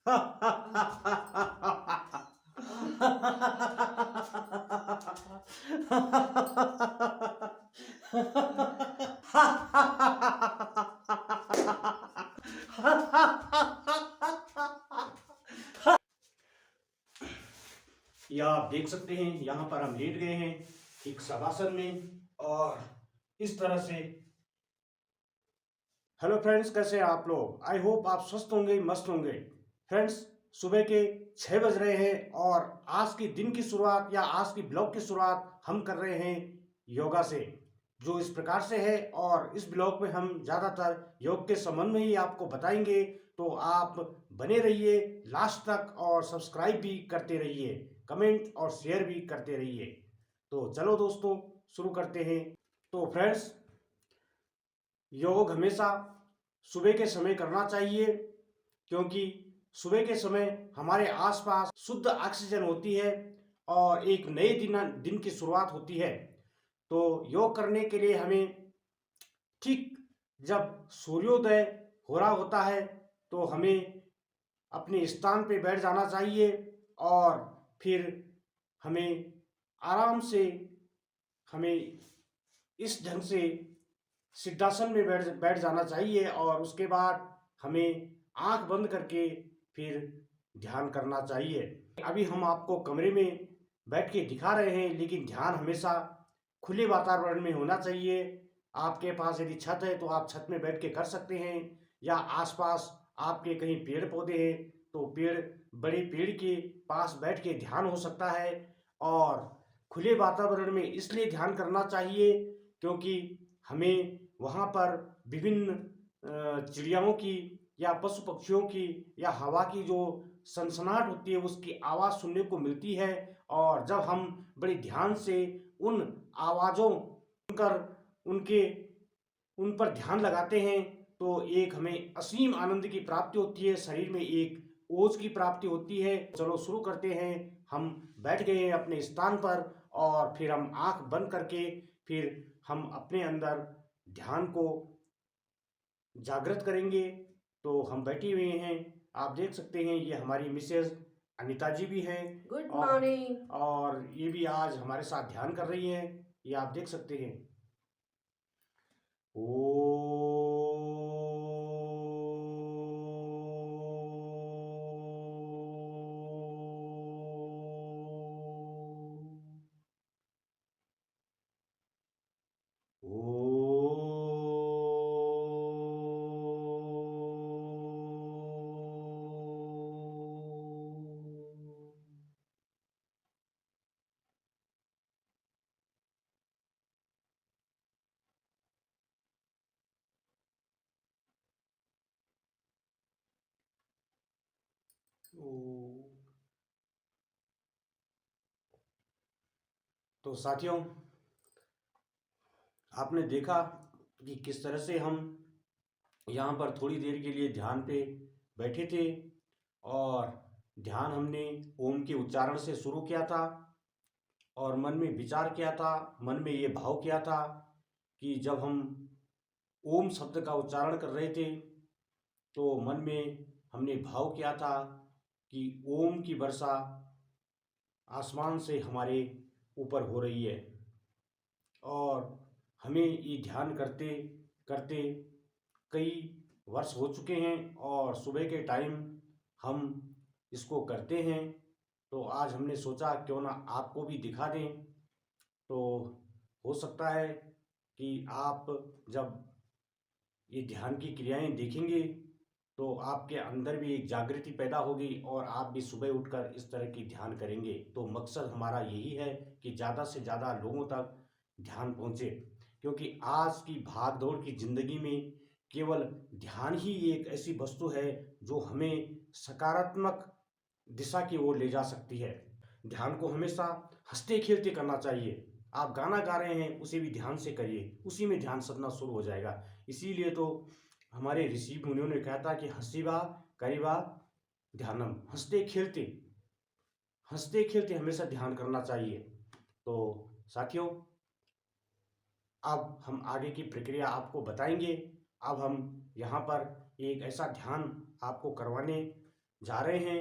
या आप देख सकते हैं यहाँ पर हम लेट गए हैं एक शवासन में, और इस तरह से। हेलो फ्रेंड्स, कैसे हैं आप लोग? आई होप आप स्वस्थ होंगे, मस्त होंगे। फ्रेंड्स, सुबह के 6 बज रहे हैं और आज की दिन की शुरुआत या आज की ब्लॉग की शुरुआत हम कर रहे हैं योगा से, जो इस प्रकार से है। और इस ब्लॉग में हम ज़्यादातर योग के संबंध में ही आपको बताएंगे, तो आप बने रहिए लास्ट तक और सब्सक्राइब भी करते रहिए, कमेंट और शेयर भी करते रहिए। तो चलो दोस्तों, शुरू करते हैं। तो फ्रेंड्स, योग हमेशा सुबह के समय करना चाहिए, क्योंकि सुबह के समय हमारे आसपास शुद्ध ऑक्सीजन होती है और एक नए दिन की शुरुआत होती है। तो योग करने के लिए हमें ठीक जब सूर्योदय हो रहा होता है तो हमें अपने स्थान पे बैठ जाना चाहिए, और फिर हमें आराम से हमें इस ढंग से सिद्धासन में बैठ जाना चाहिए, और उसके बाद हमें आंख बंद करके फिर ध्यान करना चाहिए। अभी हम आपको कमरे में बैठ के दिखा रहे हैं, लेकिन ध्यान हमेशा खुले वातावरण में होना चाहिए। आपके पास यदि छत है तो आप छत में बैठ के कर सकते हैं, या आसपास आपके कहीं पेड़ पौधे हैं तो बड़े पेड़ के पास बैठ के ध्यान हो सकता है। और खुले वातावरण में इसलिए ध्यान करना चाहिए क्योंकि हमें वहाँ पर विभिन्न चिड़ियाओं की या पशु पक्षियों की या हवा की जो सनसनाहट होती है उसकी आवाज़ सुनने को मिलती है। और जब हम बड़े ध्यान से उन आवाज़ों सुनकर उनके उन पर ध्यान लगाते हैं तो एक हमें असीम आनंद की प्राप्ति होती है, शरीर में एक ओज की प्राप्ति होती है। चलो शुरू करते हैं। हम बैठ गए हैं अपने स्थान पर, और फिर हम आंख बंद करके फिर हम अपने अंदर ध्यान को जागृत करेंगे। तो हम बैठे हुए हैं, आप देख सकते हैं, ये हमारी मिसेज अनीता जी भी हैं। Good morning. और ये भी आज हमारे साथ ध्यान कर रही हैं, ये आप देख सकते हैं। ओ तो साथियों, आपने देखा कि किस तरह से हम यहाँ पर थोड़ी देर के लिए ध्यान पे बैठे थे, और ध्यान हमने ओम के उच्चारण से शुरू किया था, और मन में विचार किया था, मन में ये भाव किया था कि जब हम ओम शब्द का उच्चारण कर रहे थे तो मन में हमने भाव किया था कि ओम की वर्षा आसमान से हमारे ऊपर हो रही है। और हमें ये ध्यान करते करते कई वर्ष हो चुके हैं, और सुबह के टाइम हम इसको करते हैं। तो आज हमने सोचा क्यों ना आपको भी दिखा दें। तो हो सकता है कि आप जब ये ध्यान की क्रियाएं देखेंगे तो आपके अंदर भी एक जागृति पैदा होगी, और आप भी सुबह उठकर इस तरह की ध्यान करेंगे। तो मकसद हमारा यही है कि ज़्यादा से ज़्यादा लोगों तक ध्यान पहुँचे, क्योंकि आज की भाग दौड़ की ज़िंदगी में केवल ध्यान ही एक ऐसी वस्तु है जो हमें सकारात्मक दिशा की ओर ले जा सकती है। ध्यान को हमेशा हंसते खेलते करना चाहिए। आप गाना गा रहे हैं, उसे भी ध्यान से करिए, उसी में ध्यान सदना शुरू हो जाएगा। इसीलिए तो हमारे ऋषि मुनियों ने कहा था कि हंसीबा करीबा ध्यानम, हंसते खेलते हमेशा ध्यान करना चाहिए। तो साथियों, अब हम आगे की प्रक्रिया आपको बताएंगे। अब हम यहाँ पर एक ऐसा ध्यान आपको करवाने जा रहे हैं,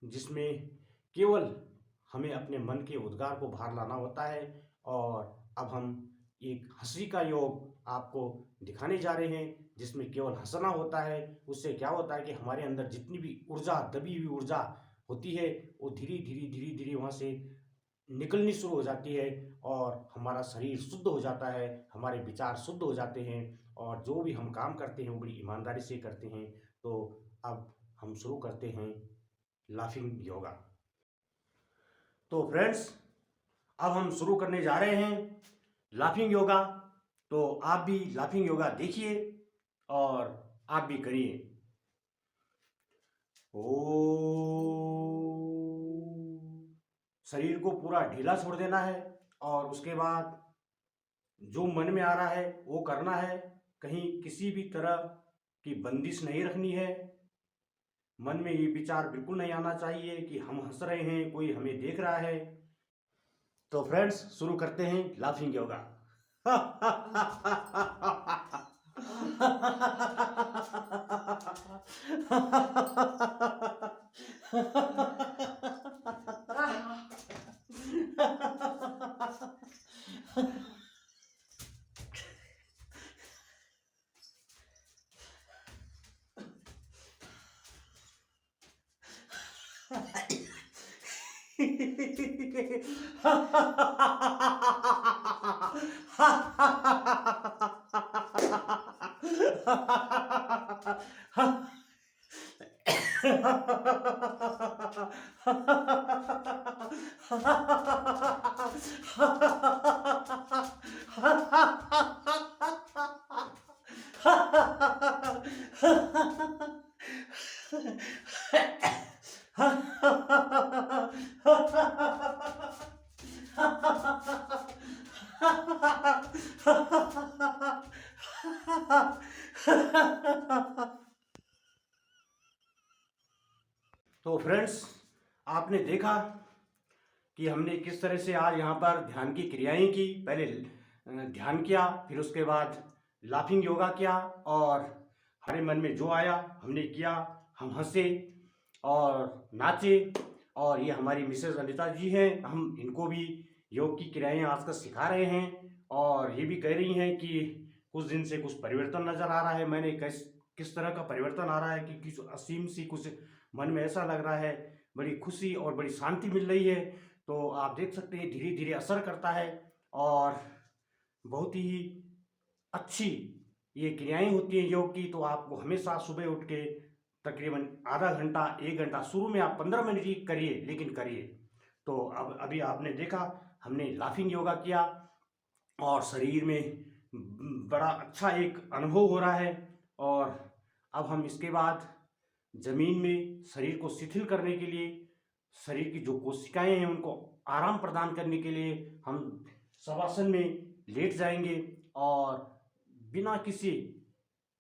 जिसमें केवल हमें अपने मन के उद्गार को बाहर लाना होता है। और अब हम एक हंसी का योग आपको दिखाने जा रहे हैं, जिसमें केवल हंसना होता है। उससे क्या होता है कि हमारे अंदर जितनी भी ऊर्जा, दबी हुई ऊर्जा होती है, वो धीरे धीरे धीरे धीरे वहाँ से निकलनी शुरू हो जाती है और हमारा शरीर शुद्ध हो जाता है, हमारे विचार शुद्ध हो जाते हैं और जो भी हम काम करते हैं वो बड़ी ईमानदारी से करते हैं। तो अब हम शुरू करते हैं लाफिंग योगा। तो फ्रेंड्स, अब हम शुरू करने जा रहे हैं लाफिंग योगा। तो आप भी लाफिंग योगा देखिए और आप भी करिए। ओ, शरीर को पूरा ढीला छोड़ देना है और उसके बाद जो मन में आ रहा है वो करना है। कहीं किसी भी तरह की बंदिश नहीं रखनी है। मन में ये विचार बिल्कुल नहीं आना चाहिए कि हम हंस रहे हैं, कोई हमें देख रहा है। तो फ्रेंड्स, शुरू करते हैं लाफिंग योगा। तो फ्रेंड्स, आपने देखा कि हमने किस तरह से आज यहाँ पर ध्यान की क्रियाएं की। पहले ध्यान किया, फिर उसके बाद लाफिंग योगा किया और हमारे मन में जो आया हमने किया। हम हंसे और नाचे। और ये हमारी मिसेज अनिता जी हैं, हम इनको भी योग की क्रियाएं आजकल सिखा रहे हैं और ये भी कह रही हैं कि कुछ दिन से कुछ परिवर्तन नजर आ रहा है। मैंने किस तरह का परिवर्तन आ रहा है कि किस असीम सी कुछ मन में ऐसा लग रहा है, बड़ी खुशी और बड़ी शांति मिल रही है। तो आप देख सकते हैं धीरे धीरे असर करता है और बहुत ही अच्छी ये क्रियाएं होती हैं योग की। तो आपको हमेशा सुबह उठ के तकरीबन आधा घंटा 1 घंटा, शुरू में आप 15 मिनट ही करिए, लेकिन करिए। तो अब अभी आपने देखा हमने लाफिंग योगा किया और शरीर में बड़ा अच्छा एक अनुभव हो रहा है। और अब हम इसके बाद जमीन में शरीर को शिथिल करने के लिए, शरीर की जो कोशिकाएं हैं उनको आराम प्रदान करने के लिए हम शवासन में लेट जाएंगे और बिना किसी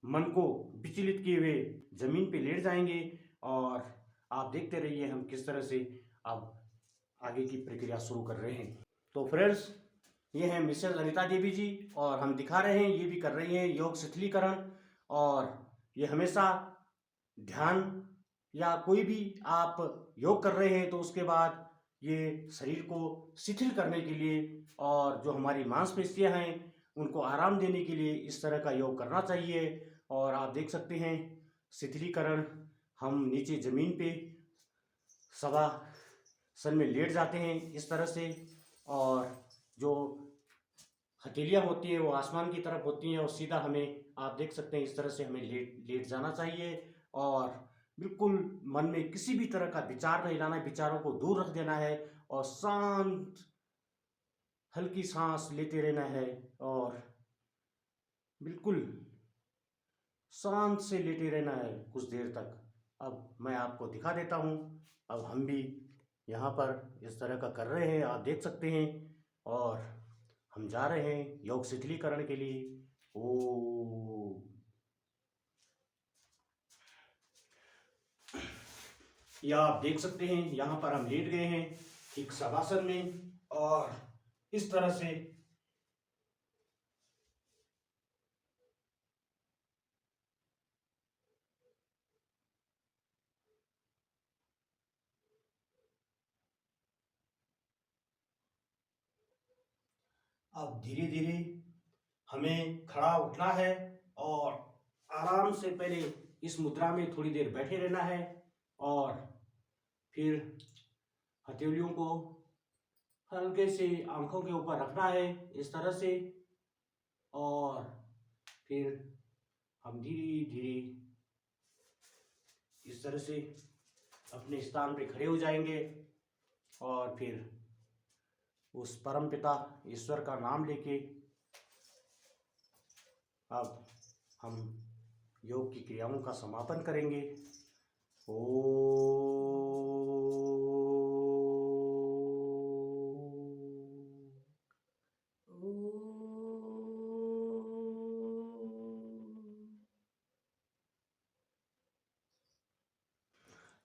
मन को विचलित किए हुए जमीन पे लेट जाएंगे। और आप देखते रहिए हम किस तरह से अब आगे की प्रक्रिया शुरू कर रहे हैं। तो फ्रेंड्स, ये हैं मिसेस अनिता देवी जी और हम दिखा रहे हैं, ये भी कर रही हैं योग शिथिलीकरण। और ये हमेशा ध्यान या कोई भी आप योग कर रहे हैं तो उसके बाद ये शरीर को शिथिल करने के लिए और जो हमारी मांसपेशियां हैं उनको आराम देने के लिए इस तरह का योग करना चाहिए। और आप देख सकते हैं शिथिलीकरण, हम नीचे जमीन पे शवासन में लेट जाते हैं इस तरह से। और जो हथेलियाँ होती हैं वो आसमान की तरफ होती हैं और सीधा हमें, आप देख सकते हैं इस तरह से हमें लेट जाना चाहिए। और बिल्कुल मन में किसी भी तरह का विचार नहीं लाना है, विचारों को दूर रख देना है और शांत हल्की सांस लेते रहना है और बिल्कुल शांत से लेटे रहना है कुछ देर तक। अब मैं आपको दिखा देता हूँ। अब हम भी यहाँ पर इस तरह का कर रहे हैं, आप देख सकते हैं। और हम जा रहे हैं योग शिथिलीकरण के लिए। ओ, या आप देख सकते हैं यहाँ पर हम लेट गए हैं एक शवासन में और इस तरह से अब धीरे धीरे हमें खड़ा उठना है और आराम से पहले इस मुद्रा में थोड़ी देर बैठे रहना है और फिर हथेलियों को हल्के से आंखों के ऊपर रखना है इस तरह से और फिर हम धीरे धीरे इस तरह से अपने स्थान पे खड़े हो जाएंगे और फिर उस परम पिता ईश्वर का नाम लेके अब हम योग की क्रियाओं का समापन करेंगे।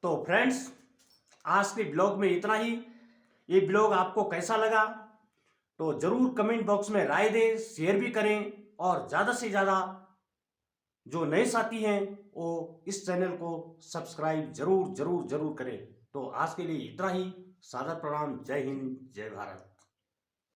तो फ्रेंड्स, आज के ब्लॉग में इतना ही। ये ब्लॉग आपको कैसा लगा तो जरूर कमेंट बॉक्स में राय दें, शेयर भी करें और ज़्यादा से ज़्यादा जो नए साथी हैं वो इस चैनल को सब्सक्राइब जरूर जरूर जरूर करें। तो आज के लिए इतना ही। सादर प्रणाम। जय हिंद, जय भारत।